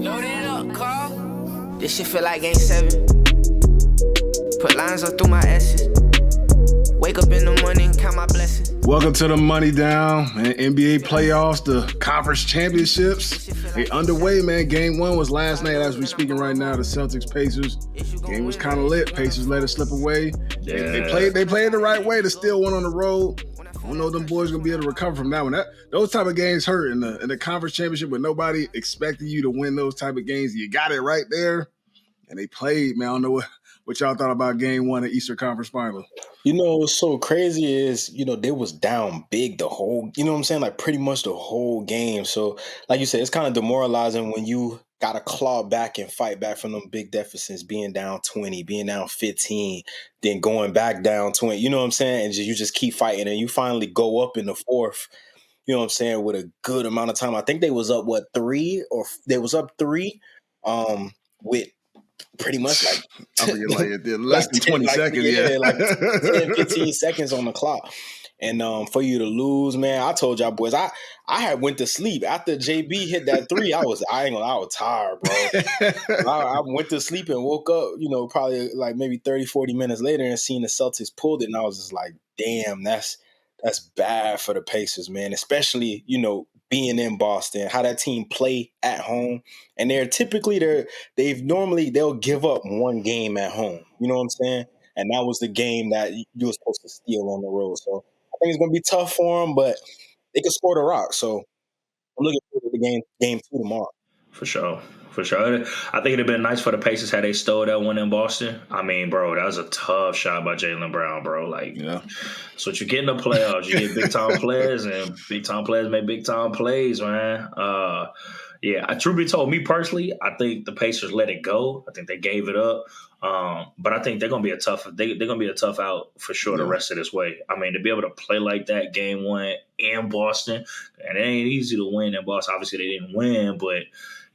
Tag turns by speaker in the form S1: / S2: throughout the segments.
S1: Load it up, Carl. This shit feel like game 7. Put lines up through my S's. Wake up in the morning, count my blessings.
S2: Welcome to the Money Down and NBA playoffs, the conference championships. They underway, man. Game 1 was last night as we're speaking right now. The Celtics Pacers game was kind of lit. Pacers let it slip away.
S3: Yeah.
S2: They played the right way to steal one on the road. I don't know if them boys gonna be able to recover from that one. Those type of games hurt in the conference championship, with nobody expecting you to win those type of games. You got it right there, and they played. Man, I don't know what y'all thought about Game 1 of Eastern Conference Final.
S3: You know, what's so crazy is, they was down big the whole, you know what I'm saying? Like pretty much the whole game. So like you said, it's kind of demoralizing when you got to claw back and fight back from them big deficits, being down 20, being down 15, then going back down 20, you know what I'm saying? And you just keep fighting and you finally go up in the fourth, you know what I'm saying, with a good amount of time. I think they was up, 3? Or they was up 3 with pretty much like
S2: I forget, like less than 20 seconds.
S3: Yeah, like 10, 15 seconds on the clock. And for you to lose, man, I told y'all boys, I had went to sleep after JB hit that 3. I was tired, bro. I went to sleep and woke up, probably like maybe 30, 40 minutes later and seen the Celtics pulled it. And I was just like, damn, that's bad for the Pacers, man. Especially, being in Boston, how that team play at home. And they'll give up one game at home. You know what I'm saying? And that was the game that you were supposed to steal on the road. So I think it's going to be tough for them, but they can score the rock. So I'm looking forward to the game 2 tomorrow.
S4: For sure. I think it'd have been nice for the Pacers had they stole that one in Boston. I mean, bro, that was a tough shot by Jaylen Brown, bro. Like,
S2: yeah.
S4: That's what you get in the playoffs. You get big-time players, and big-time players make big-time plays, man. Truth be told, me personally, I think the Pacers let it go. I think they gave it up. But I think they're gonna be a tough out for sure the rest of this way. I mean, to be able to play like that Game 1 in Boston, and it ain't easy to win in Boston. Obviously, they didn't win, but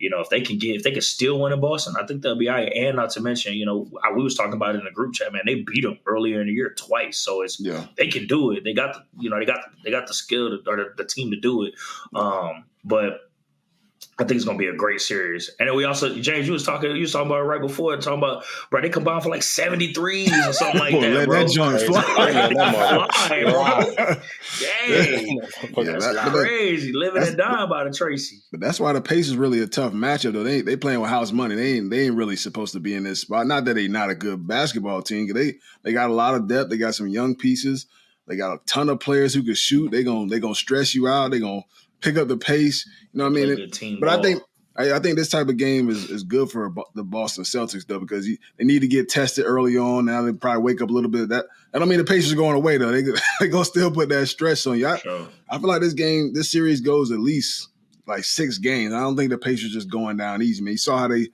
S4: if they can still win in Boston, I think they'll be all right. And not to mention, we was talking about it in the group chat, man. They beat them earlier in the year twice, so they can do it. They got the skill or the team to do it. But I think it's gonna be a great series. And then we also, James, you was talking about it right before, talking about, bro, they combined for like 73s or something like that, bro.
S2: That joint fly,
S4: bro. Dang, that's crazy. Living and dying by the Tracy.
S2: But that's why the Pacers really a tough matchup, though. They playing with house money. They ain't really supposed to be in this spot. Not that they not a good basketball team. They got a lot of depth. They got some young pieces. They got a ton of players who can shoot. They gonna stress you out. They gonna pick up the pace, you know what I mean? But I think this type of game is good for the Boston Celtics, though, because they need to get tested early on. Now they probably wake up a little bit of that. I don't mean the Pacers are going away, though. They gonna still put that stress on you. I feel like this series goes at least like 6 games. I don't think the Pacers just going down easy. Man, you saw how they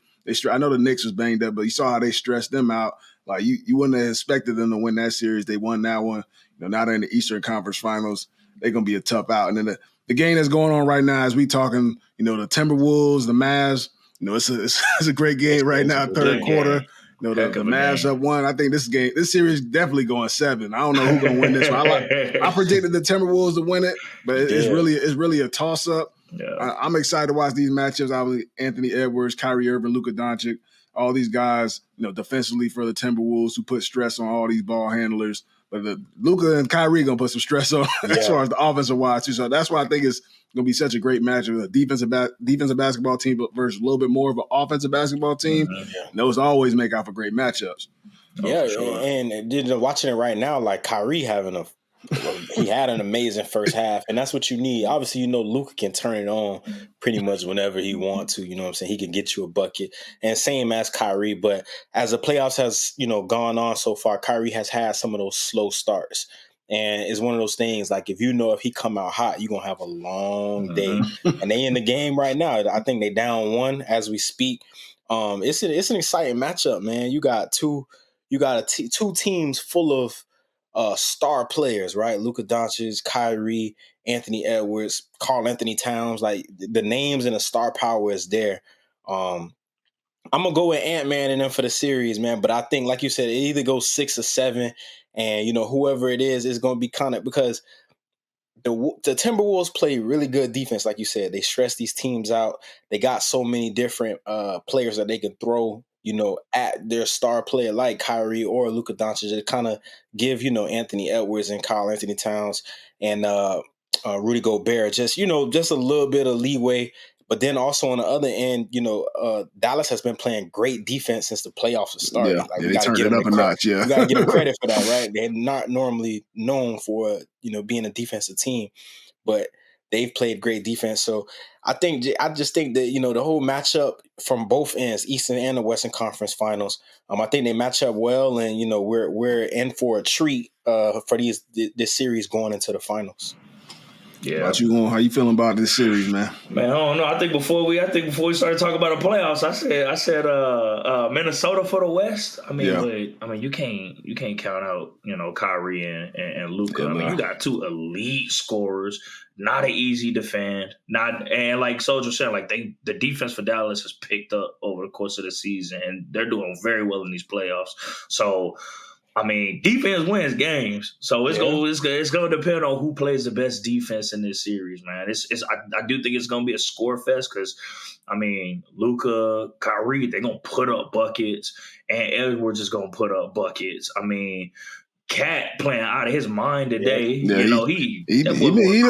S2: I know the Knicks was banged up, but you saw how they stressed them out. Like you wouldn't have expected them to win that series. They won that one. Now they're in the Eastern Conference Finals. They're gonna be a tough out, and then the game that's going on right now as we talking, the Timberwolves, the Mavs, it's a great game right now, third quarter. The Mavs up 1. I think this series definitely going 7. I don't know who's gonna win this one. I predicted the Timberwolves to win it, but it's really a toss up. Yeah. I'm excited to watch these matchups. Obviously, Anthony Edwards, Kyrie Irving, Luka Doncic, all these guys, defensively for the Timberwolves who put stress on all these ball handlers. But Luka and Kyrie gonna put some stress on as far as the offensive wise too. So that's why I think it's gonna be such a great matchup. A defensive basketball team versus a little bit more of an offensive basketball team. Mm-hmm. Those always make out for great matchups.
S3: Yeah, sure. And watching it right now, like Kyrie he had an amazing first half, and that's what you need. Obviously, Luka can turn it on pretty much whenever he wants to. You know what I'm saying? He can get you a bucket, and same as Kyrie. But as the playoffs has gone on so far, Kyrie has had some of those slow starts, and it's one of those things. Like if he come out hot, you're gonna have a long day. And they in the game right now. I think they down 1 as we speak. It's an exciting matchup, man. You got two teams full of star players, right? Luka Doncic, Kyrie, Anthony Edwards, Karl Anthony Towns. Like the names and the star power is there. I'm gonna go with Ant-Man and them for the series, man. But I think, like you said, it either goes 6 or 7, and whoever it is gonna be kind of, because the Timberwolves play really good defense, like you said. They stress these teams out. They got so many different players that they can throw, at their star player like Kyrie or Luka Doncic to kind of give, Anthony Edwards and Karl Anthony Towns and Rudy Gobert just a little bit of leeway. But then also on the other end, Dallas has been playing great defense since the playoffs have started.
S2: Yeah,
S3: Like,
S2: they turned it up a notch. Yeah,
S3: we got to give them credit for that, right? They're not normally known for being a defensive team, but they've played great defense. So I just think that the whole matchup from both ends, Eastern and the Western Conference Finals, I think they match up well, and we're in for a treat for this series going into the finals.
S4: Yeah.
S2: About you, how you feeling about this series, man?
S4: Man, I don't know. I think before we started talking about the playoffs, I said Minnesota for the West. I mean, but you can't count out Kyrie and Luka.
S2: Yeah,
S4: I mean, you got two elite scorers, not an easy defend, and like Soldier said, like the defense for Dallas has picked up over the course of the season, and they're doing very well in these playoffs. So, I mean, defense wins games, so it's going to depend on who plays the best defense in this series, man. I do think it's going to be a score fest because, I mean, Luka, Kyrie, they're going to put up buckets, and Edwards is going to put up buckets. I mean, Cat playing out of his mind today.
S2: Yeah,
S4: he
S2: done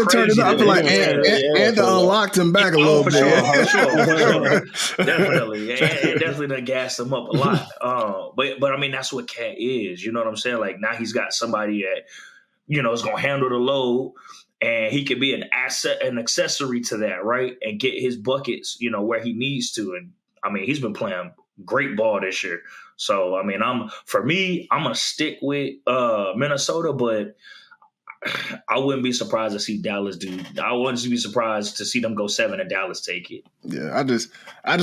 S2: turned it up. I feel like and unlocked him back a little bit.
S4: For sure. Definitely. And definitely done gassed him up a lot. But I mean, that's what Cat is. You know what I'm saying? Like, now he's got somebody that, is going to handle the load, and he could be an asset, an accessory to that, right? And get his buckets, where he needs to. And I mean, he's been playing great ball this year. So, I mean, I'm going to stick with Minnesota, but I wouldn't be surprised to see Dallas do. I wouldn't be surprised to see them go 7 and Dallas take it.
S2: Yeah, I just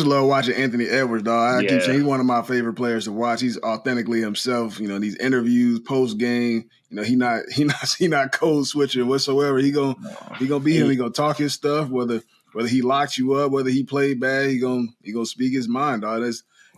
S2: love watching Anthony Edwards, dog. I keep saying he's one of my favorite players to watch. He's authentically himself. These interviews, post game. He not code switching whatsoever. He gonna be him. He gonna talk his stuff. Whether he locks you up, whether he played bad, he gonna speak his mind, dog.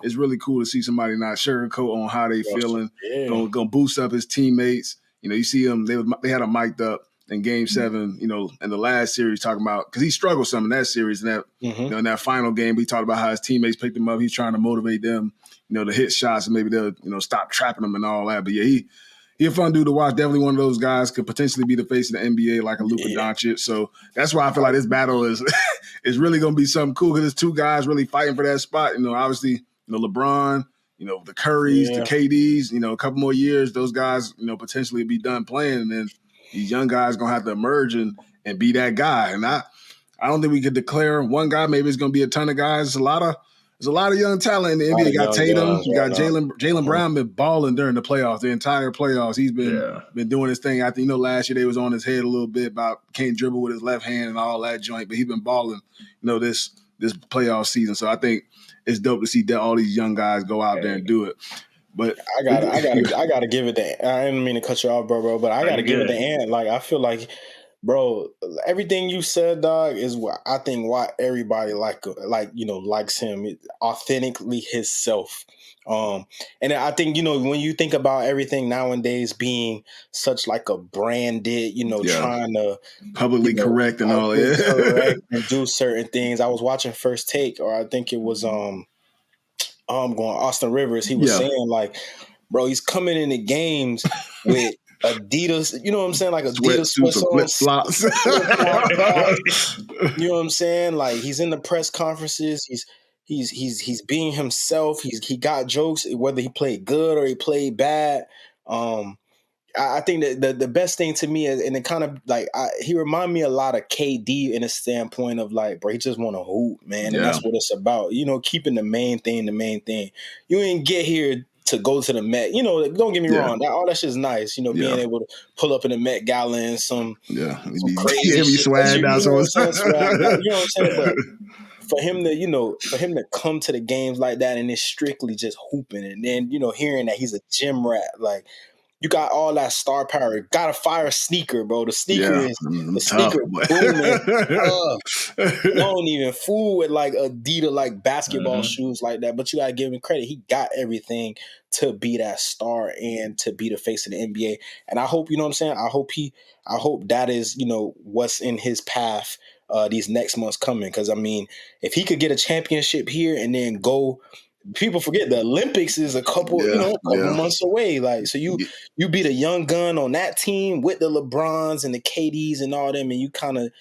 S2: It's really cool to see somebody not sugarcoat on how they feeling. Gonna boost up his teammates. You see him. They had him mic'd up in Game 7. In the last series, talking about because he struggled some in that series. And that in that final game, we talked about how his teammates picked him up. He's trying to motivate them, to hit shots and maybe they'll stop trapping them and all that. But yeah, he a fun dude to watch. Definitely one of those guys could potentially be the face of the NBA like a Luka Doncic. So that's why I feel like this battle is really gonna be something cool because it's two guys really fighting for that spot. Obviously. LeBron, the Currys, the KDs, a couple more years, those guys, potentially be done playing. And then these young guys going to have to emerge and be that guy. And I don't think we could declare one guy. Maybe it's going to be a ton of guys. There's a lot of young talent in the NBA. You got Tatum. You got Jaylen Brown been balling during the playoffs, the entire playoffs. He's been doing his thing. I think, last year they was on his head a little bit about can't dribble with his left hand and all that joint, but he's been balling, this playoff season. So I think it's dope to see all these young guys go out there and do it. But
S3: I gotta give it the. I didn't mean to cut you off, bro, but I gotta give it the end. Like, I feel like, bro, everything you said, dog, is what I think why everybody likes him authentically himself. And I think when you think about everything nowadays being such like a branded, trying to
S2: publicly correct and all that,
S3: correct and do certain things. I was watching First Take, or I think it was Austin Rivers. He was saying like, bro, he's coming into games with Adidas, you know what I'm saying? Like Adidas
S2: flip-flops.
S3: You know what I'm saying? Like, he's in the press conferences. He's being himself. He got jokes, whether he played good or he played bad. I think that the best thing to me is, and it kind of like he remind me a lot of KD in a standpoint of like, bro, he just want to hoop, man, and that's what it's about. Keeping the main thing. You ain't get here to go to the Met. Don't get me wrong. All that shit's nice. Being able to pull up in the Met Gala and some crazy
S2: swag down.
S3: You know what I'm saying? But for him to come to the games like that and it's strictly just hooping, and then hearing that he's a gym rat, like, you got all that star power. Got to fire a sneaker, bro. The sneaker
S2: Yeah,
S3: is
S2: I'm
S3: the
S2: tough,
S3: sneaker
S2: but
S3: booming. I don't even fool with like Adidas like basketball
S4: Mm-hmm.
S3: shoes like that, but you gotta give him credit. He got everything to be that star and to be the face of the NBA. And I hope, you know what I'm saying? I hope that is, what's in his path these next months coming. Cause I mean, if he could get a championship here and then go, people forget the Olympics is a couple,
S2: yeah,
S3: a couple
S2: yeah.
S3: months away. Like, so you be the young gun on that team with the LeBrons and the KDs and all them, and you kind of,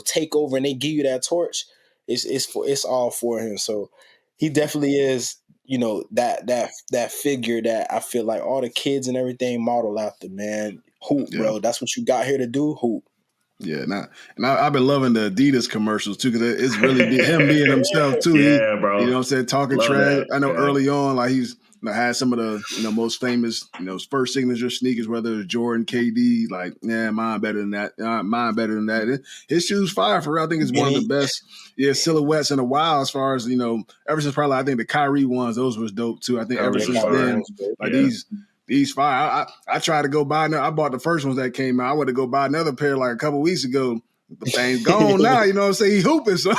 S3: take over and they give you that torch. It's all for him. So he definitely is, that figure that I feel like all the kids and everything model after, man. Hoop,
S2: Yeah.
S3: bro. That's what you got here to do. Hoop.
S2: Yeah, I've been loving the Adidas commercials too, because it's really him being himself too.
S4: Yeah, bro.
S2: You know what I'm saying, talking
S4: Love
S2: trash.
S4: that.
S2: I know
S4: Yeah.
S2: early on, like he's had some of the most famous first signature sneakers, whether it's Jordan, KD, like mine better than that, mine better than that. His shoes fire for real. I think it's one of the best silhouettes in a while as far as ever since probably I think the Kyrie ones, those was dope too. I think ever
S4: Kyrie
S2: since
S4: fire.
S2: then, like
S4: Yeah.
S2: These fire. I tried to go buy. I bought the first ones that came out. I went to go buy another pair like a couple weeks ago. The thing's gone now. You know what I'm saying? He hooping, so all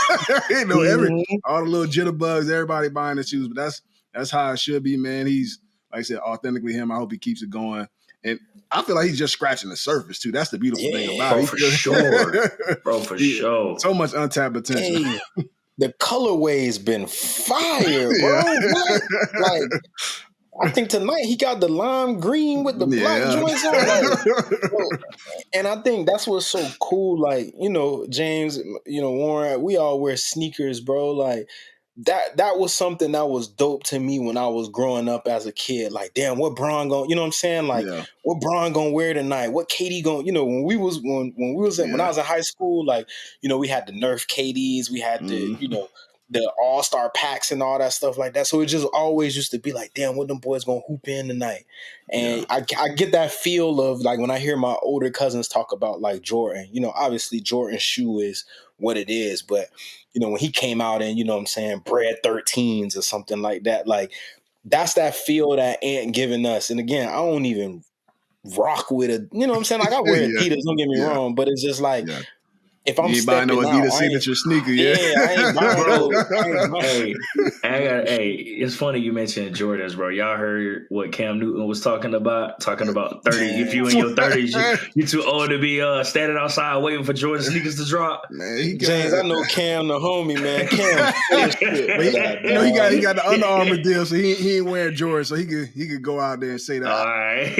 S2: the little jitterbugs, everybody buying the shoes. But that's how it should be, man. He's, like I said, authentically him. I hope he keeps it going. And I feel like he's just scratching the surface too. That's the beautiful thing about it.
S4: For sure. Bro, for sure.
S2: So much untapped potential.
S3: Hey, the colorway's been fire, bro. What? Like, I think tonight he got the lime green with the black joints on. Like, and I think that's what's so cool. Like, James, Warren, we all wear sneakers, bro. Like, that was something that was dope to me when I was growing up as a kid. Like, damn, what Bron going, you know what I'm saying? Like, what Bron gonna wear tonight? What KD going, when we was when I was in high school, like, we had the Nerf KDs, we had the all-star packs and all that stuff like that. So it just always used to be like, damn, what them boys gonna hoop in tonight? And I get that feel of like when I hear my older cousins talk about like Jordan, obviously Jordan's shoe is what it is, but when he came out in, Bred 13s or something like that, like that's that feel that Ant giving us. And again, I don't even rock with it. You know what I'm saying? Like I wear Adidas, don't get me wrong, but it's just like, if I'm stepping
S2: no
S3: out,
S2: Adidas signature sneaker,
S3: I ain't buying
S4: Bro, hey, it's funny you mentioned Jordans, bro. Y'all heard what Cam Newton was talking about 30. If you in your 30s, you too old to be standing outside waiting for Jordan sneakers to drop.
S2: Man,
S3: James, I know Cam the homie, man. Cam,
S2: he got the Under Armour deal, so he ain't wearing Jordan, so he could go out there and say that.
S4: All right.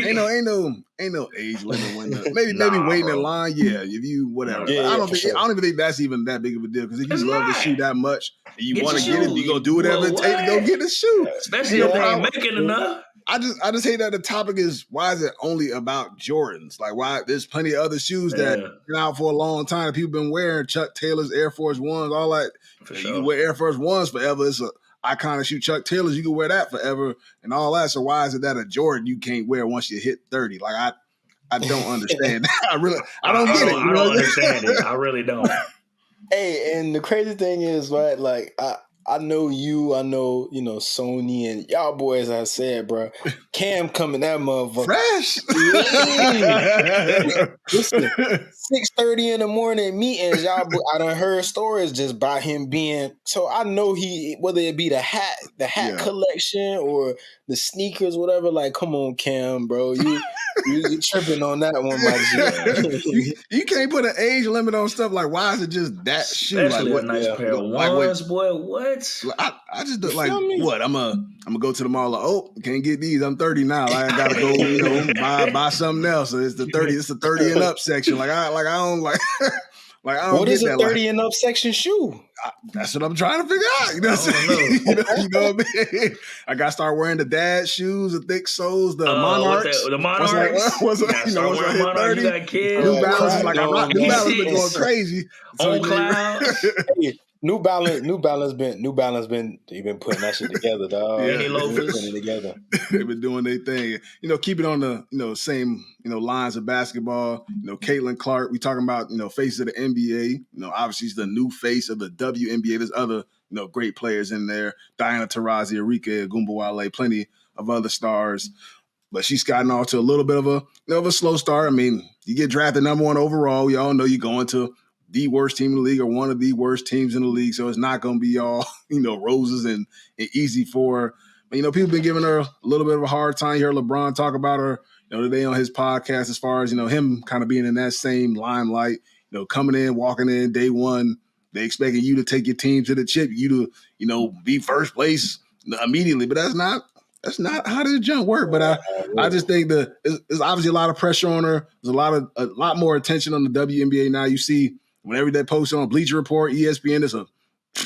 S2: Ain't no age limit window. Maybe waiting in line. Yeah, if you whatever.
S3: Yeah,
S2: I don't even think that's even that big of a deal, because if you love the shoe that much and you want to get it, you gonna do whatever it takes to go get the shoe.
S4: Especially if they ain't making enough.
S2: I just hate that the topic is, why is it only about Jordans? Like, why there's plenty of other shoes that been out for a long time. People been wearing Chuck Taylors, Air Force Ones, all that. You can wear Air Force Ones forever. It's a iconic shoe. Chuck Taylors, you can wear that forever and all that. So why is it that a Jordan you can't wear once you hit 30? Like I don't understand. I don't get it.
S4: I don't understand it. I really don't.
S3: Hey, and the crazy thing is, right? Like I know you, I know, Sony and y'all boys, I said, bro, Cam coming that motherfucker.
S2: Fresh.
S3: Listen, 6:30 in the morning meetings, y'all, I done heard stories just by him being, so I know whether it be the hat collection or the sneakers, whatever, like, come on, Cam, bro, you tripping on that one, my G.
S2: You can't put an age limit on stuff. Like, why is it just that shoe?
S4: Especially
S2: like,
S4: a nice pair of ones, boy. What?
S2: I just do, like, what? I'm gonna go to the mall. Like, oh, can't get these. I'm 30 now. Like, I gotta go, buy something else. So it's the 30 and up section. Like I don't like. Like, I don't
S3: what
S2: get
S3: is a
S2: that,
S3: 30 and up section shoe?
S2: That's what I'm trying to figure out. You know what I'm saying? You know what I mean? I got to start wearing the dad shoes, the thick soles, the Monarchs.
S4: The Monarchs.
S2: Once I hit 30,
S4: you got kids.
S2: New Balance is like, New Balance been going crazy.
S4: On clouds.
S3: New Balance been they've been putting that shit together, dog.
S4: Any loafers
S3: putting it together.
S2: They've been doing their thing. Keep it on the same lines of basketball. Caitlin Clark. We talking about face of the NBA. Obviously she's the new face of the WNBA. There's other great players in there. Diana Taurasi, Arika Gumbawale, plenty of other stars. but she's gotten off to a little bit of a slow start. I mean, you get drafted number 1 overall. We all know you're going to the worst team in the league or one of the worst teams in the league. So it's not going to be all, roses and easy for her. But, people been giving her a little bit of a hard time. You heard LeBron talk about her, today on his podcast as far as, him kind of being in that same limelight, coming in, walking in day one. They expecting you to take your team to the chip, you to, be first place immediately. But that's not how this jump work. But I just think that there's obviously a lot of pressure on her. There's a lot more attention on the WNBA now. You see whenever they post on Bleacher Report, ESPN, there's a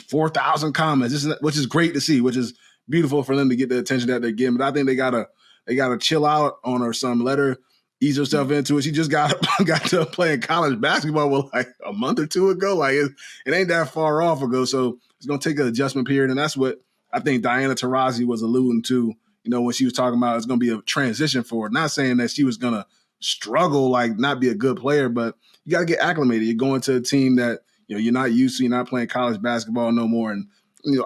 S2: 4,000 comments, which is great to see, which is beautiful for them to get the attention that they're getting. But I think they gotta chill out on her some, let her ease herself into it. She just got to playing college basketball like a month or two ago. Like it ain't that far off ago. So it's gonna take an adjustment period, and that's what I think Diana Taurasi was alluding to. When she was talking about it's gonna be a transition for her. Not saying that she was gonna struggle, like not be a good player, but you got to get acclimated. You're going to a team that you're not used to. You're not playing college basketball no more, and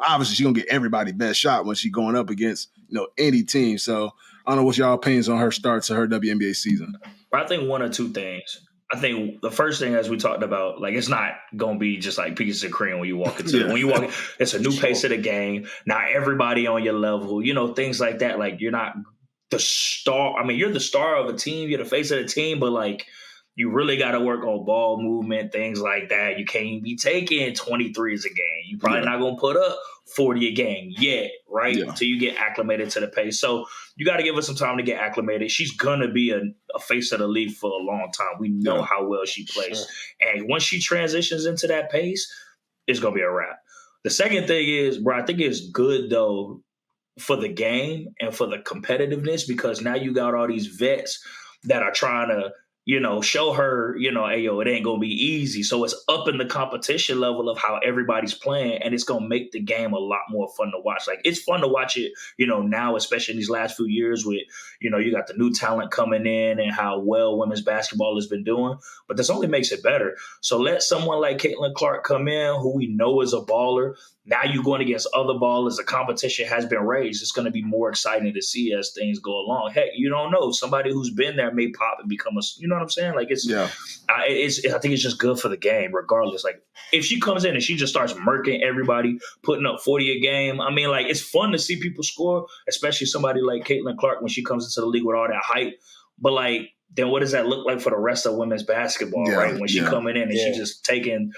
S2: obviously she's gonna get everybody best shot when she's going up against any team. So I don't know what y'all opinions on her start to her WNBA season.
S4: I think one or two things. I think the first thing, as we talked about, like it's not gonna be just like peaches and cream when you walk into when you walk. It's a new pace of the game. Not everybody on your level. Things like that. Like you're not the star. I mean, you're the star of a team. You're the face of the team, but like you really got to work on ball movement, things like that. You can't be taking 23s a game. You're probably not going to put up 40 a game yet, right? Until you get acclimated to the pace. So you got to give her some time to get acclimated. She's going to be a face of the league for a long time. We know how well she plays. Sure. And once she transitions into that pace, it's going to be a wrap. The second thing is, bro, I think it's good, though, for the game and for the competitiveness, because now you got all these vets that are trying to, show her, hey, yo, it ain't going to be easy. So it's up in the competition level of how everybody's playing, and it's going to make the game a lot more fun to watch. Like, it's fun to watch it, now, especially in these last few years with, you got the new talent coming in and how well women's basketball has been doing. But this only makes it better. So let someone like Caitlin Clark come in, who we know is a baller. Now you're going against other ballers. The competition has been raised. It's going to be more exciting to see as things go along. Heck, you don't know. Somebody who's been there may pop and become you know what I'm saying? Like I think it's just good for the game, regardless. Like if she comes in and she just starts murking everybody, putting up 40 a game. I mean, like it's fun to see people score, especially somebody like Caitlin Clark when she comes into the league with all that hype. But like, then what does that look like for the rest of women's basketball, right? When she coming in and she just taking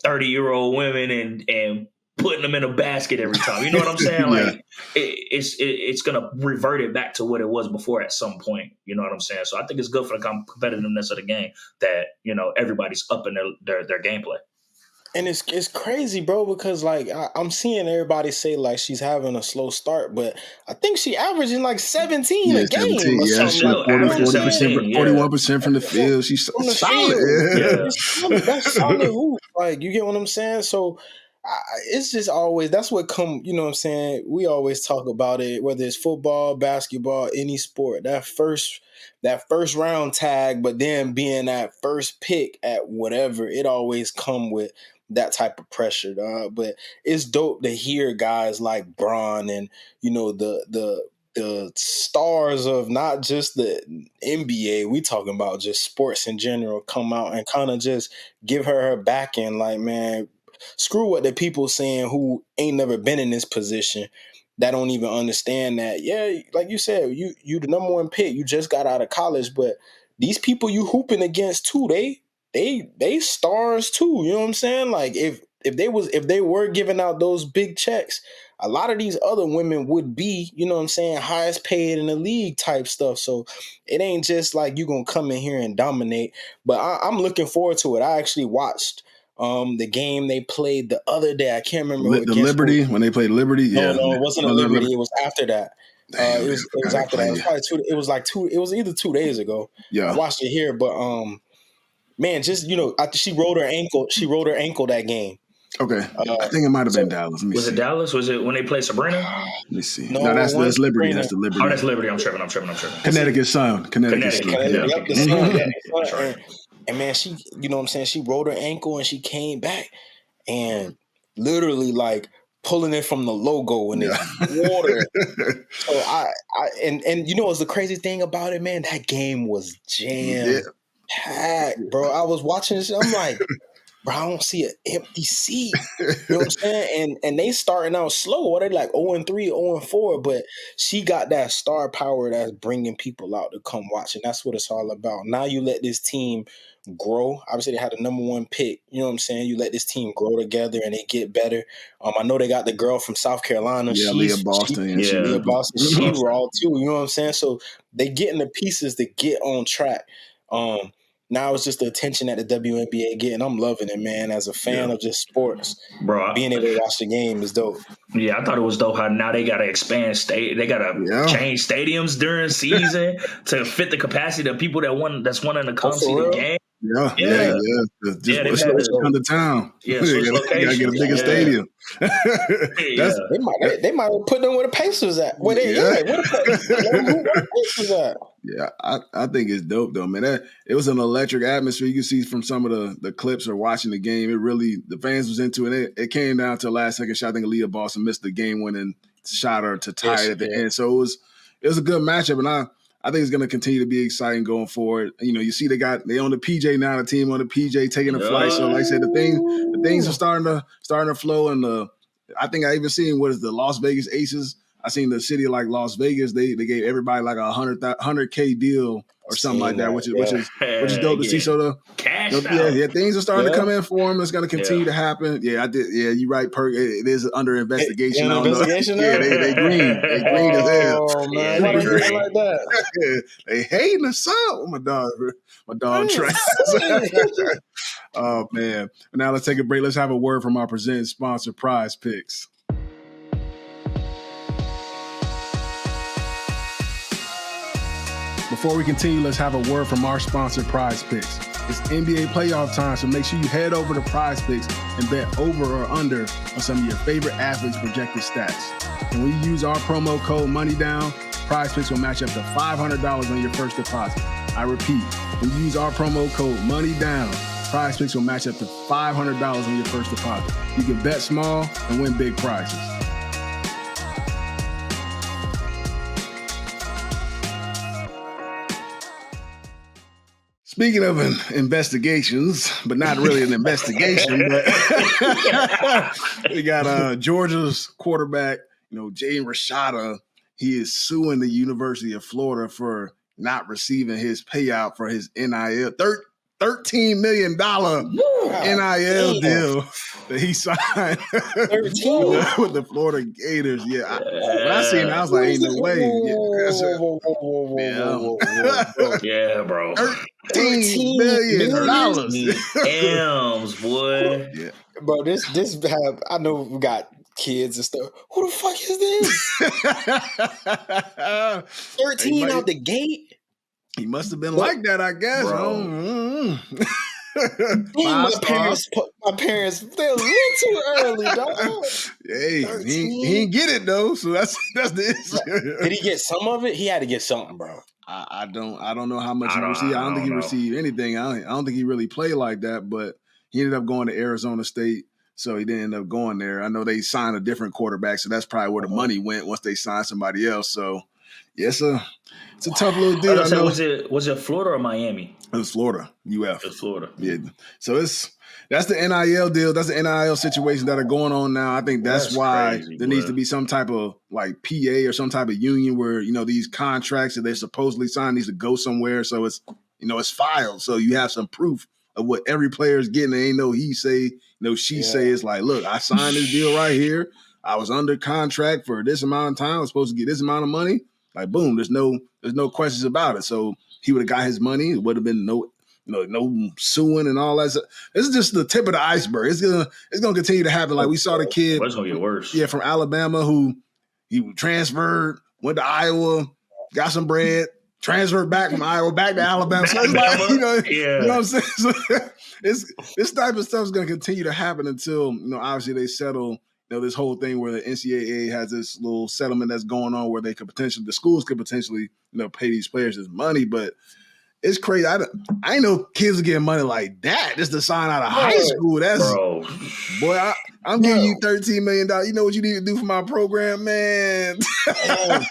S4: 30-year-old women and putting them in a basket every time. You know what I'm saying? Like it's going to revert it back to what it was before at some point. You know what I'm saying? So I think it's good for the competitiveness of the game that, everybody's up in their gameplay.
S3: And it's crazy, bro, because like I'm seeing everybody say like she's having a slow start, but I think she averaging like 17 a game.
S2: 17, she's like 41% from the field. She's solid.
S3: That's solid hoop. Like you get what I'm saying? So it's just always that's what you know what I'm saying? We always talk about it, whether it's football, basketball, any sport, that first round tag, but then being that first pick at whatever, it always come with that type of pressure, but it's dope to hear guys like Bron and the stars of not just the NBA, we talking about just sports in general, come out and kind of just give her backing. Like, man, screw what the people saying who ain't never been in this position, that don't even understand that. Yeah, like you said, you the number one pick, you just got out of college, but these people you hooping against too, they stars too. You know what I'm saying? Like if they were giving out those big checks, a lot of these other women would be, you know what I'm saying, highest paid in the league type stuff. So it ain't just like you gonna come in here and dominate. But I'm looking forward to it. I actually watched the game they played the other day. I can't remember
S2: the Liberty when they played Liberty.
S3: No, it wasn't a Liberty. It was after that. It was after that. It was probably it was either 2 days ago.
S2: Yeah,
S3: I watched it here, but man, just she rolled her ankle. She rolled her ankle that game.
S2: Okay, I think it might have been Dallas.
S4: Was it Dallas? Was it when they played Sabrina?
S2: Let me see. No, that's Liberty. That's the Liberty.
S4: Oh, that's Liberty. I'm tripping.
S2: Connecticut Sun. Connecticut.
S3: Yep, the Sun. That's right. And man, she, you know what I'm saying, she rolled her ankle and she came back and literally like pulling it from the logo and it's water. So and you know what's the crazy thing about it, man? That game was jam packed, bro. I was watching this, I'm like, bro, I don't see an empty seat. You know what I'm saying? And they starting out slow. What they like 0-3, 0-4, but she got that star power that's bringing people out to come watch, and that's what it's all about. Now you let this team grow. Obviously, they had the number 1 pick. You know what I'm saying? You let this team grow together and they get better. I know they got the girl from South Carolina.
S2: Yeah, Leah Boston.
S3: Leah Boston. She raw too. You know what I'm saying? So they getting the pieces to get on track. Now it's just the attention that the WNBA getting. I'm loving it, man. As a fan of just sports,
S4: bro,
S3: being able to watch the game is dope.
S4: Yeah, I thought it was dope how now they got to expand they got to change stadiums during season to fit the capacity of people that's wanting to come see the game.
S2: Yeah. Just come to town.
S4: Yeah, switch location.
S2: Gotta get a bigger stadium.
S3: They might put them where the Pacers at. Where the Pacers at?
S2: Yeah, I think it's dope though, man. It was an electric atmosphere. You can see from some of the clips or watching the game. It really, the fans was into it. It came down to a last second shot. I think Leah Boston missed the game winning shot or to tie it at the end. So it was a good matchup, and I think it's going to continue to be exciting going forward. You know, you see they own the PJ now, the team on the PJ taking a flight. So like I said, the things are starting to flow, and I think I even seen what is the Las Vegas Aces. I seen the city like Las Vegas. They gave everybody like a $100K deal or something like that, which is dope to see. So things are starting to come in for them. It's going to continue to happen. Yeah, I did. Yeah, you're right, Perk. It is under investigation.
S3: They
S2: green. They green as hell.
S3: Oh man, why they green like that?
S2: They hating us up. My dog Trey. Oh man. Now let's take a break. Let's have a word from our presenting sponsor, Prize Picks. Before we continue, let's have a word from our sponsor, Prize Picks. It's NBA playoff time, so make sure you head over to Prize Picks and bet over or under on some of your favorite athletes' projected stats. And when you use our promo code MONEYDOWN, Prize Picks will match up to $500 on your first deposit. I repeat, when you use our promo code MONEYDOWN, Prize Picks will match up to $500 on your first deposit. You can bet small and win big prizes. Speaking of investigations, but not really an investigation, but we got Georgia's quarterback, Jaden Rashada. He is suing the University of Florida for not receiving his payout for his NIL, $13 million NIL deal that he signed with the Florida Gators. Yeah, when I seen it, I was like, ain't no way.
S4: Yeah, bro.
S2: $13 million.
S4: M's, boy.
S2: Yeah.
S3: Bro, this I know we got kids and stuff. Who the fuck is this? 13 out the gate?
S2: He must have been like that, I guess.
S3: My parents, they're a little too early, dog.
S2: Hey, he didn't get it though, so that's the issue.
S3: Did he get some of it? He had to get something, bro.
S2: I don't know how much he received. I don't think he received anything. I don't think he really played like that, but he ended up going to Arizona State, so he didn't end up going there. I know they signed a different quarterback, so that's probably where the money went once they signed somebody else. So, yes, it's a tough little deal. I know.
S4: Was it Florida or Miami?
S2: It was Florida, UF.
S4: It's Florida.
S2: Yeah. So that's the NIL deal. That's the NIL situation that are going on now. I think that's why there needs to be some type of like PA or some type of union where, these contracts that they supposedly signed needs to go somewhere. So it's, it's filed. So you have some proof of what every player is getting. There ain't no he say, no she say. It's like, look, I signed this deal right here. I was under contract for this amount of time. I was supposed to get this amount of money. Like, boom, there's no questions about it. So he would have got his money. It would have been no suing and all that. This is just the tip of the iceberg. It's gonna continue to happen. Like we saw the kid.
S4: It's gonna get worse.
S2: Yeah, from Alabama who he transferred, went to Iowa, got some bread, transferred back from Iowa back to Alabama. So it's like, you know what I'm saying? So this type of stuff is gonna continue to happen until obviously they settle. This whole thing where the NCAA has this little settlement that's going on where the schools could potentially, pay these players this money. But It's crazy. I ain't know kids are getting money like that just to sign out of high school. That's boy. I'm giving you $13 million. You know what you need to do for my program, man.
S4: And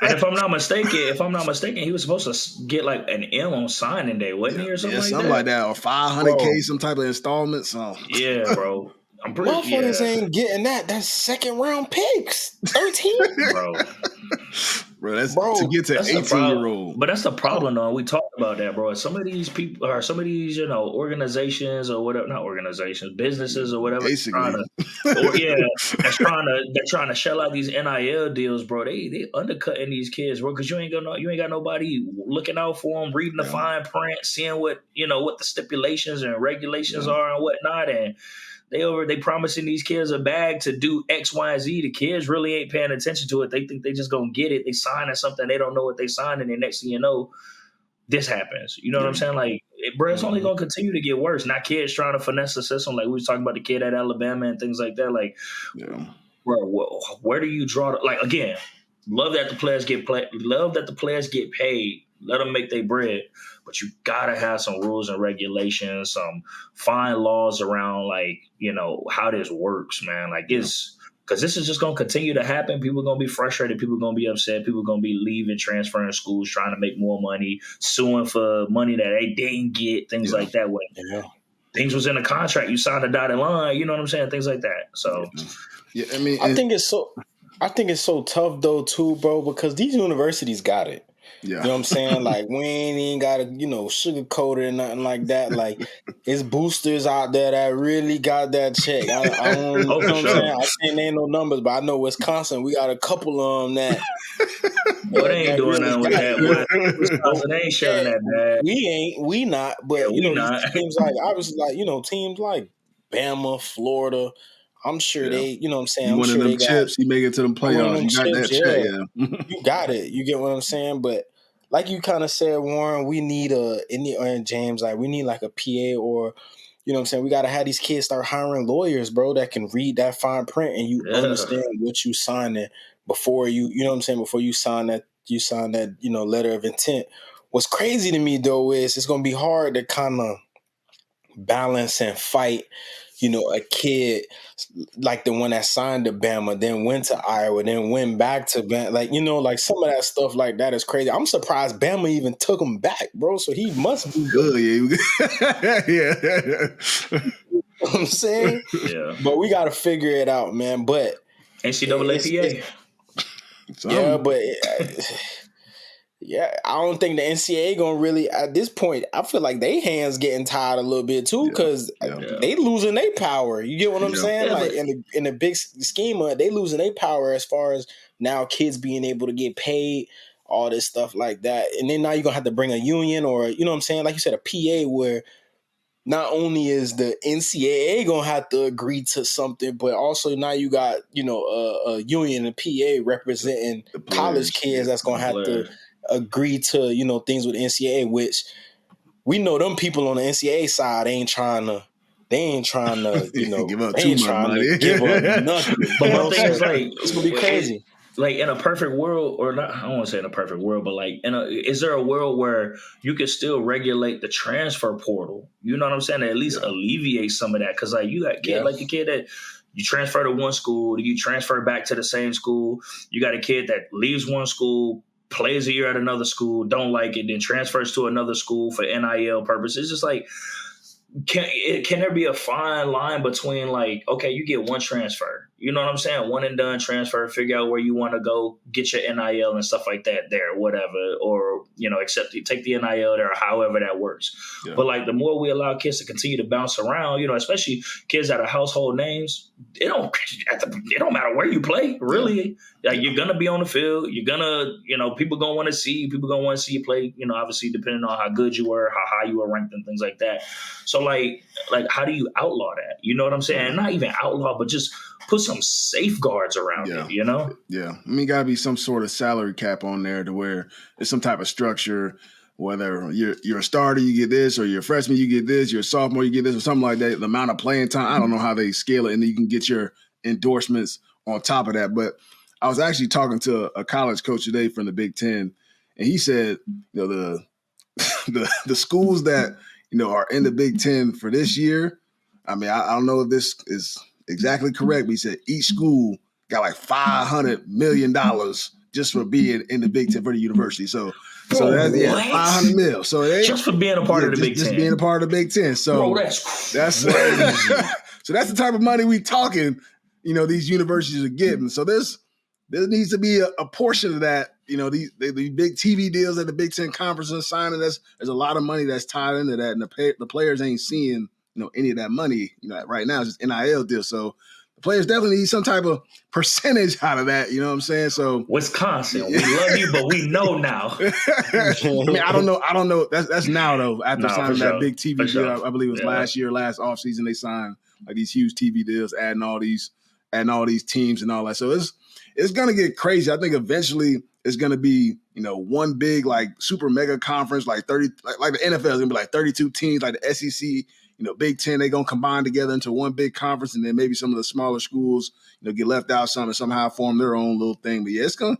S4: if I'm not mistaken, he was supposed to get like an M on signing day, wasn't he, or something like that?
S2: Or $500K, some type of installment. So
S4: yeah, bro. I'm pretty
S3: motherfuckers ain't getting that. That's second round picks. 13,
S2: bro. That's to get to 18-year-old.
S4: But that's the problem, though. We talked about that, bro. Some of these people, or some of these, organizations or whatever, not organizations, businesses or whatever,
S2: basically,
S4: they're trying to shell out these NIL deals, bro. They undercutting these kids, bro, because you ain't got nobody looking out for them, reading the fine print, seeing what the stipulations and regulations are and whatnot, and they promising these kids a bag to do X, Y, and Z. The kids really ain't paying attention to it. They think they just gonna get it. They signing something, they don't know what they signing, and next thing you know, this happens. You know what I'm saying? Like, bro, it's only gonna continue to get worse. Not kids trying to finesse the system, like we was talking about the kid at Alabama and things like that. Like, bro, where do you draw? Like, again, love that the players get paid. Let them make their bread. But you gotta have some rules and regulations, some fine laws around, like, how this works, man. Like, it's because this is just gonna continue to happen. People are gonna be frustrated. People are gonna be upset. People are gonna be leaving, transferring schools, trying to make more money, suing for money that they didn't get, things like that. When things was in a contract, you signed a dotted line. You know what I'm saying? Things like that. So,
S2: I mean,
S3: I think it's so tough though too, bro, because these universities got it.
S2: Yeah.
S3: You know what I'm saying? Like, we ain't got to, sugarcoat it and nothing like that. Like, it's boosters out there that really got that check. I don't know what I'm saying? I saying ain't no numbers, but I know Wisconsin, we got a couple of them that.
S4: Well, they ain't doing nothing with that. Wisconsin ain't sharing that bag.
S3: We not. But, these teams like, obviously, like, teams like Bama, Florida, I'm sure they, you know what I'm saying?
S2: I'm sure them chips, you make it to them playoffs. You got that check,
S3: You got it. You get what I'm saying? But like you kind of said, Warren, we need James, like we need like a PA or, you know what I'm saying? We got to have these kids start hiring lawyers, bro, that can read that fine print and you understand what you signing before you know what I'm saying? Before you sign that, letter of intent. What's crazy to me though is it's going to be hard to kind of balance and fight, a kid like the one that signed to Bama, then went to Iowa, then went back to Bama. Like, like some of that stuff like that is crazy. I'm surprised Bama even took him back, bro. So he must be good.
S2: Yeah.
S3: You know what I'm saying?
S4: Yeah.
S3: But we got to figure it out, man. But
S4: NCAA.
S3: Yeah, but yeah, I don't think the NCAA gonna really at this point. I feel like they hands getting tired a little bit too because they losing their power. You get what I'm saying? Like in the big scheme of it, they losing their power as far as now kids being able to get paid, all this stuff like that. And then now you're gonna have to bring a union or you know what I'm saying, like you said, a PA where not only is the NCAA gonna have to agree to something, but also now you got a union and PA representing college kids that's gonna have to agree to things with the NCAA, which we know them people on the NCAA side ain't trying to
S2: give up
S3: they ain't
S2: too much
S3: trying
S2: money.
S3: to give up nothing.
S4: But one thing is like
S3: it's gonna be crazy.
S4: Like in a perfect world, or not, I don't want to say in a perfect world, but like is there a world where you could still regulate the transfer portal? You know what I'm saying? To at least alleviate some of that, because like you got kid like a kid that you transfer to one school, you transfer back to the same school. You got a kid that leaves one school, plays a year at another school, don't like it, then transfers to another school for NIL purposes. It's just like, can there be a fine line between like, okay, you get one transfer, you know what I'm saying? One and done transfer, figure out where you want to go, get your NIL and stuff like that there, whatever, or, take the NIL there, however that works. Yeah. But like the more we allow kids to continue to bounce around, especially kids that are household names, it don't matter where you play, really. Yeah. Like you're going to be on the field. You're going to, people going to want to see you play, obviously depending on how good you were, how high you were ranked and things like that. So like how do you outlaw that? You know what I'm saying? And not even outlaw, but just put some safeguards around it, Yeah.
S2: I mean, got to be some sort of salary cap on there to where there's some type of structure, whether you're a starter, you get this, or you're a freshman, you get this, you're a sophomore, you get this, or something like that. The amount of playing time, I don't know how they scale it, and then you can get your endorsements on top of that. But I was actually talking to a college coach today from the Big Ten, and he said, the the schools that are in the Big Ten for this year. I mean, I don't know if this is exactly correct, but he said each school got like $500 million just for being in the Big Ten for the university. So that's $500 million. So
S4: just for being a part of the Big Ten,
S2: just being a part of the Big Ten. So
S4: bro, that's
S2: crazy. So that's the type of money we talking. These universities are getting. So there needs to be a portion of that. These big TV deals that the Big Ten Conference is signing. There's a lot of money that's tied into that, and the players ain't seeing any of that money. Right now it's just NIL deal. So the players definitely need some type of percentage out of that. You know what I'm saying? So
S4: Wisconsin, we love you, but we know now.
S2: I mean, I don't know. That's now though. After signing that big TV deal, I believe it was last offseason, they signed like these huge TV deals, adding all these teams and all that. So it's gonna get crazy. I think eventually it's gonna be one big like super mega conference, like 30, like the NFL is gonna be like 32 teams, like the SEC. Big Ten, they're gonna combine together into one big conference, and then maybe some of the smaller schools, get left out some and somehow form their own little thing. But yeah, it's gonna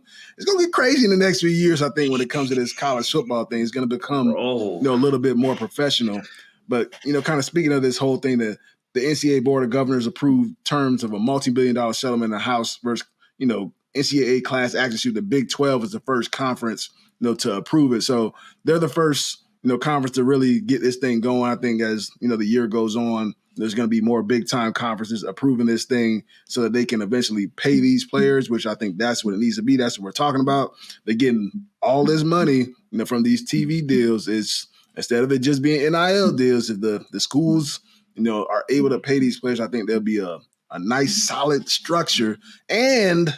S2: get crazy in the next few years. I think when it comes to this college football thing, it's gonna become a little bit more professional. But kind of speaking of this whole thing, the NCAA Board of Governors approved terms of a multi-billion-dollar settlement in the House versus NCAA class action suit. The Big 12 is the first conference to approve it. So they're the first conference to really get this thing going. I think as the year goes on, there's going to be more big time conferences approving this thing so that they can eventually pay these players, which I think that's what it needs to be. That's what we're talking about. They're getting all this money from these TV deals. Is instead of it just being NIL deals, if the schools are able to pay these players, I think there'll be a nice solid structure, and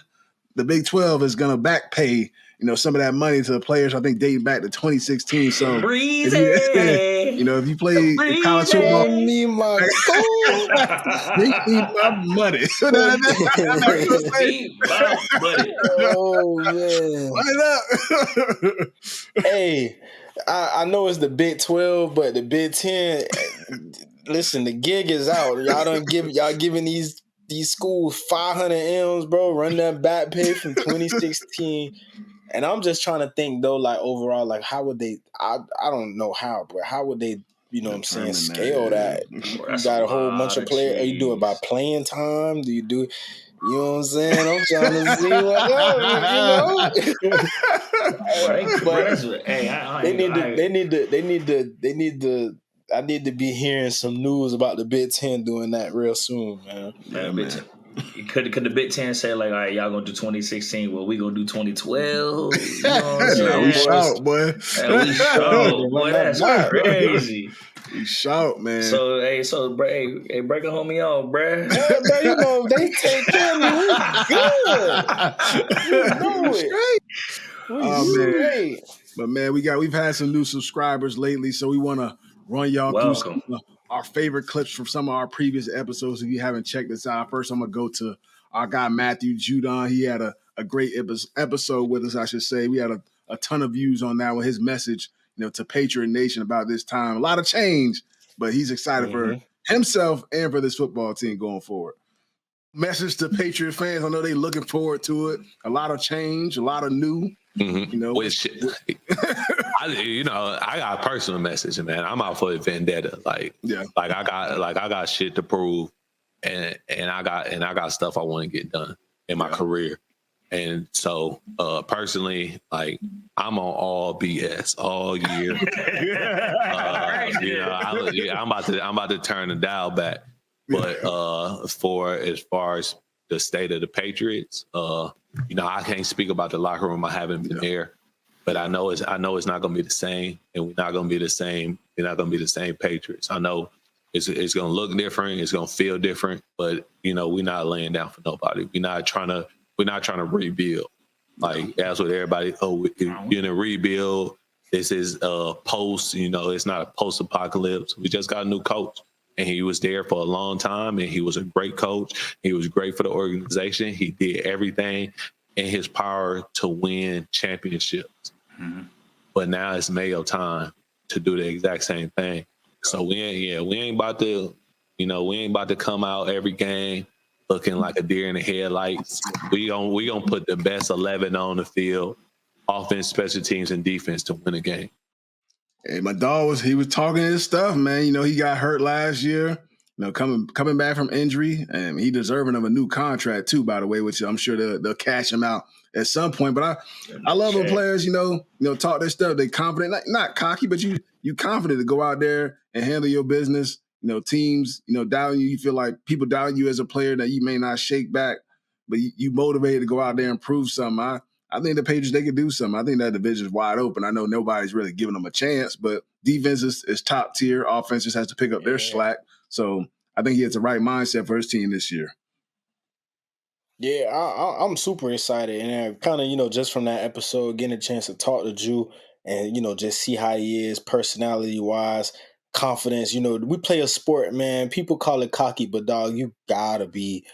S2: the Big 12 is going to back pay some of that money to the players, I think dating back to 2016. So if you play college football,
S3: need my gold.
S2: they need my money.
S3: Oh man.
S2: Run it up.
S3: Hey, I know it's the Big 12, but the Big 10, listen, the gig is out. Y'all giving these schools 500 M's, bro. Run that back pay from 2016. And I'm just trying to think though, like overall, like how would they? I don't know how, but how would they? Scale that. You got a whole bunch of players. Are you do it by playing time? Do you do? You know what I'm saying? I'm trying to see what They need to. I need to be hearing some news about the Big Ten doing that real soon, man.
S4: Could the Big Ten say like, all right, y'all gonna do 2016? Well, we gonna do 2012. You know what I'm saying?
S2: We shout, boy.
S4: We shout, boy. That's crazy.
S2: We shout, man.
S4: So break a homie on, bruh.
S3: Bro, they take care of me. We good.
S2: Man. But man, we've had some new subscribers lately, so we want to run y'all through some our favorite clips from some of our previous episodes. If you haven't checked this out, first I'm going to go to our guy Matthew Judon. He had a great episode with us, I should say. We had a ton of views on that with his message, to Patriot Nation about this time. A lot of change, but he's excited for himself and for this football team going forward. Message to Patriot fans. I know they're looking forward to it. A lot of change, a lot of new.
S5: Which, I got a personal message, man. I'm out for a vendetta. I got shit to prove, and I got stuff I want to get done in my career. And so, personally, I'm on all BS all year. I'm about to turn the dial back. But as far as the state of the Patriots, I can't speak about the locker room. I haven't been there, but I know it's not going to be the same, and we're not going to be the same. We're not going to be the same Patriots. I know it's going to look different. It's going to feel different, but we're not laying down for nobody. We're not trying to rebuild. That's what everybody. Oh, you're in a rebuild. This is post. It's not a post-apocalypse. We just got a new coach. And he was there for a long time, and he was a great coach. He was great for the organization. He did everything in his power to win championships. Mm-hmm. But now it's Mayo time to do the exact same thing. So we ain't about to come out every game looking like a deer in the headlights. We gonna put the best 11 on the field, offense, special teams, and defense to win a game.
S2: Hey, my dog was talking his stuff, man. He got hurt last year. Coming back from injury, and he deserving of a new contract too, by the way, which I'm sure they'll cash him out at some point. But I love when players, talk their stuff. They confident, not cocky, but you confident to go out there and handle your business. Teams, doubting you. You feel like people doubting you as a player that you may not shake back, but you motivated to go out there and prove something. I think the Patriots, they could do something. I think that division is wide open. I know nobody's really giving them a chance, but defense is top tier. Offense just has to pick up their slack. So I think he has the right mindset for his team this year.
S3: Yeah, I'm super excited. And kind of, just from that episode, getting a chance to talk to Drew and, just see how he is personality-wise, confidence. We play a sport, man. People call it cocky, but, dog, you gotta be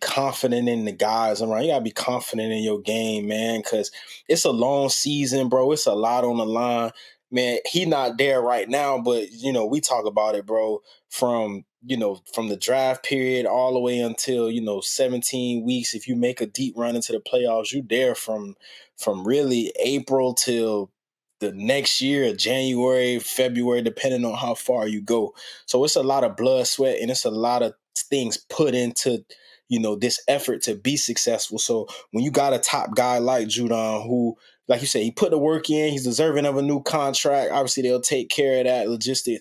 S3: confident in the guys around. You gotta be confident in your game, man, because it's a long season, bro. It's a lot on the line. Man, he not there right now, but we talk about it, bro, from the draft period all the way until 17 weeks. If you make a deep run into the playoffs, you there from really April till the next year, January, February, depending on how far you go. So it's a lot of blood, sweat, and it's a lot of things put into this effort to be successful. So when you got a top guy like Judon, who, like you said, he put the work in, he's deserving of a new contract. Obviously, they'll take care of that logistic,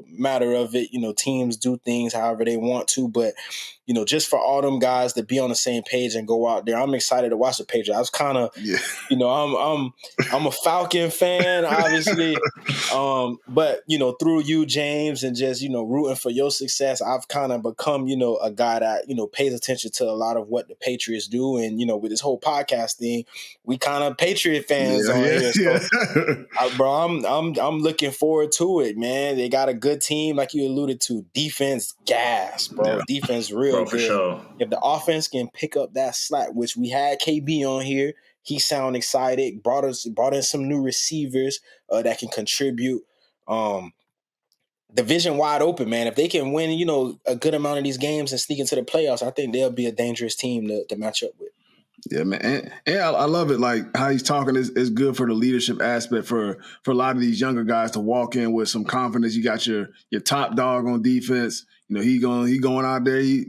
S3: matter of it. Teams do things however they want to, but just for all them guys to be on the same page and go out there, I'm excited to watch the Patriots. I was kind of, I'm a Falcon fan, obviously, but through you, James, and just rooting for your success, I've kind of become a guy that pays attention to a lot of what the Patriots do, and with this whole podcast thing, we kind of Patriot fans on here. So, bro, I'm looking forward to it, man. They got a good team, like you alluded to. Defense, gas, bro. Yeah. Defense, real good.
S4: For sure.
S3: If the offense can pick up that slack, which we had KB on here, he sound excited. Brought in some new receivers that can contribute. Division wide open, man. If they can win, a good amount of these games and sneak into the playoffs, I think they'll be a dangerous team to match up with.
S2: Yeah, man, and I love it. Like how he's talking is good for the leadership aspect for a lot of these younger guys to walk in with some confidence. You got your top dog on defense. He going out there. He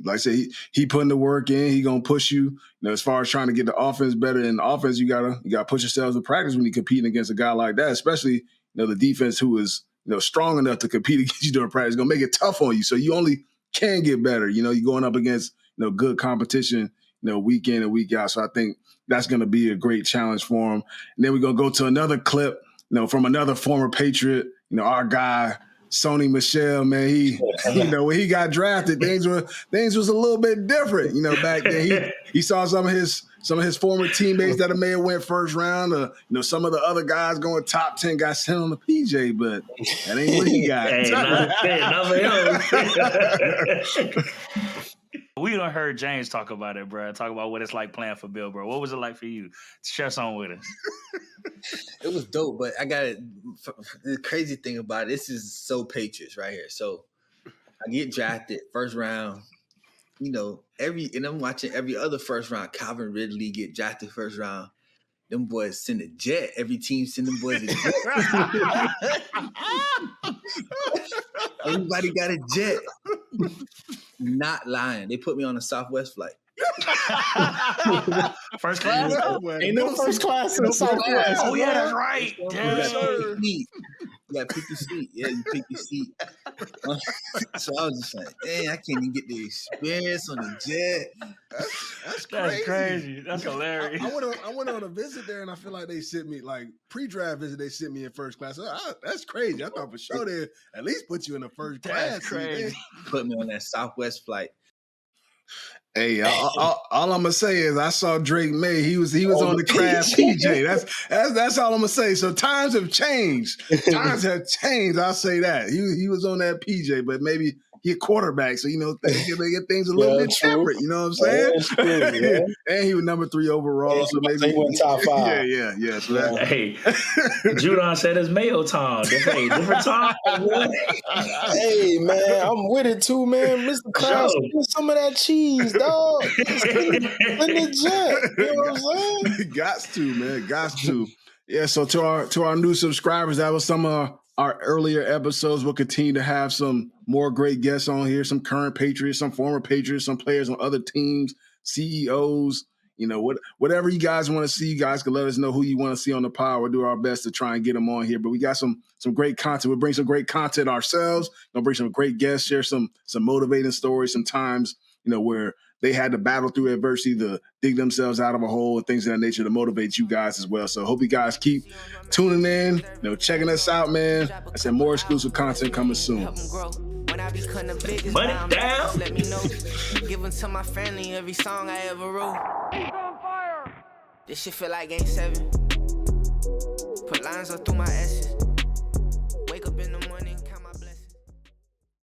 S2: putting the work in. He gonna push you. As far as trying to get the offense better. In the offense, you gotta push yourselves to practice when you're competing against a guy like that. Especially the defense who is strong enough to compete against you during practice. It's gonna make it tough on you. So you only can get better. You're going up against good competition. Week in and week out. So I think that's going to be a great challenge for him. And then we're going to go to another clip, from another former Patriot, our guy, Sony Michel, man. He, when he got drafted, things was a little bit different, back then. He saw some of his former teammates that may have went first round, some of the other guys going top 10 got sent on the PJ, but that ain't what he got.
S4: Not for him.
S6: We done heard James talk about it, bro. Talk about what it's like playing for Bill, bro. What was it like for you? Share something with us.
S7: It was dope, but I got it. The crazy thing about it, this is so Patriots right here. So I get drafted first round. And I'm watching every other first round. Calvin Ridley get drafted first round. Them boys send a jet. Every team send them boys a jet. Everybody got a jet. Not lying. They put me on a Southwest flight.
S6: First class?
S3: Ain't no first class in the Southwest.
S6: Oh, yeah, that's right.
S7: You got to pick your seat. Yeah, you pick your seat. So I was just like, dang, I can't even get the experience on the jet.
S2: That's crazy.
S6: That's crazy. That's hilarious.
S2: I went on a visit there, and I feel like they sent me, like, pre-draft visit, they sent me in first class. That's crazy. I thought for sure they'd at least put you in the first class.
S6: That's crazy.
S7: Put me on that Southwest flight.
S2: Hey, all I'm gonna say is I saw Drake May. He was on the Craft PJ. That's all I'm gonna say. So times have changed. I'll say that. He was on that PJ, but maybe he a quarterback, so they get things a little bit different. You know what I'm saying? True, and he was number 3 overall, so maybe
S3: he went top 5.
S2: Yeah. So that,
S4: hey, Judon said it's Mayo time. Different time.
S3: Hey, man, I'm with it too, man. Mr. Krause, get some of that cheese, dog. In the jet. You know what I'm saying?
S2: Gots to, man. Gots to. Yeah, so to our new subscribers, that was some of our earlier episodes. We'll continue to have some more great guests on here, some current Patriots, some former Patriots, some players on other teams, CEOs, whatever you guys want to see, you guys can let us know who you want to see on the pod. We'll do our best to try and get them on here. But we got some great content. We'll bring some great content ourselves. We'll bring some great guests, share some motivating stories, sometimes, where they had to battle through adversity to dig themselves out of a hole and things of that nature to motivate you guys as well. So hope you guys keep tuning in, checking us out, man. I said more exclusive content coming soon.
S1: When I become the biggest,
S4: Money down.
S1: let me know. Giving to my family every song I ever wrote. This shit feel like Game 7. Put lines up through my S's.